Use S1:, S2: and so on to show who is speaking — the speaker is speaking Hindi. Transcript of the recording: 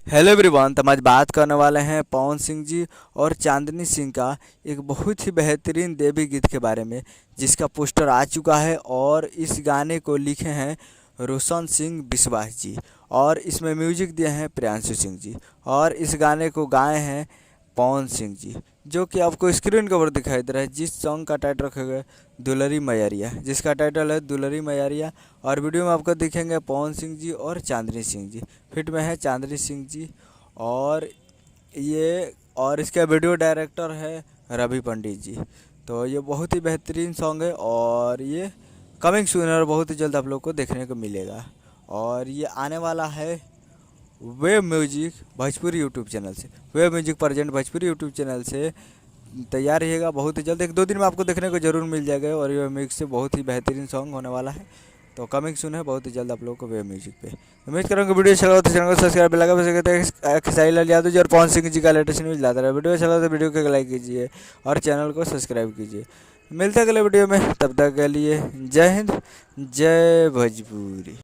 S1: Hello everyone. तो हम आज बात करने वाले हैं पवन सिंह जी और चांदनी सिंह का एक बहुत ही बेहतरीन देवी गीत के बारे में, जिसका पोस्टर आ चुका है और इस गाने को लिखे हैं रोशन सिंह विश्वास जी और इसमें म्यूजिक दिए हैं प्रियांशु सिंह जी और इस गाने को गाए हैं पवन सिंह जी, जो कि आपको स्क्रीन के ऊपर दिखाई दे रहा है। जिस सॉन्ग का टाइटल रखा गया है दुलरी मैयारिया, जिसका टाइटल है दुलरी मैयारिया। और वीडियो में आपको दिखेंगे पवन सिंह जी और चांदनी सिंह जी, फिट में है चांदनी सिंह जी। और ये और इसका वीडियो डायरेक्टर है रवि पंडित जी। तो ये बहुत ही बेहतरीन सॉन्ग है और ये कमिंग सून है और बहुत ही जल्द आप लोग को देखने को मिलेगा। और ये आने वाला है web music Bhojpuri YouTube channel से। Web music present Bhojpuri YouTube channel से तैयार रहिएगा, बहुत ही जल्द 1-2 दिन में आपको देखने को जरूर मिल जाएगा। और वेब म्यूजिक से बहुत ही बेहतरीन सॉन्ग होने वाला है, तो कमिंग सुन है बहुत ही जल्द आप लोगों को वेब म्यूजिक पे। उम्मीद करूँगा वीडियो अच्छा लगा तो चैनल को सब्सक्राइब लगा वैसे खेसारी लाल यादव जी और पवन सिंह जी का लेटेस्ट न्यूज़ लाता रहा। वीडियो अच्छा लगा तो वीडियो को लाइक कीजिए और चैनल को सब्सक्राइब कीजिए। मिलते हैं अगले वीडियो में, तब तक के लिए जय हिंद, जय भोजपुरी।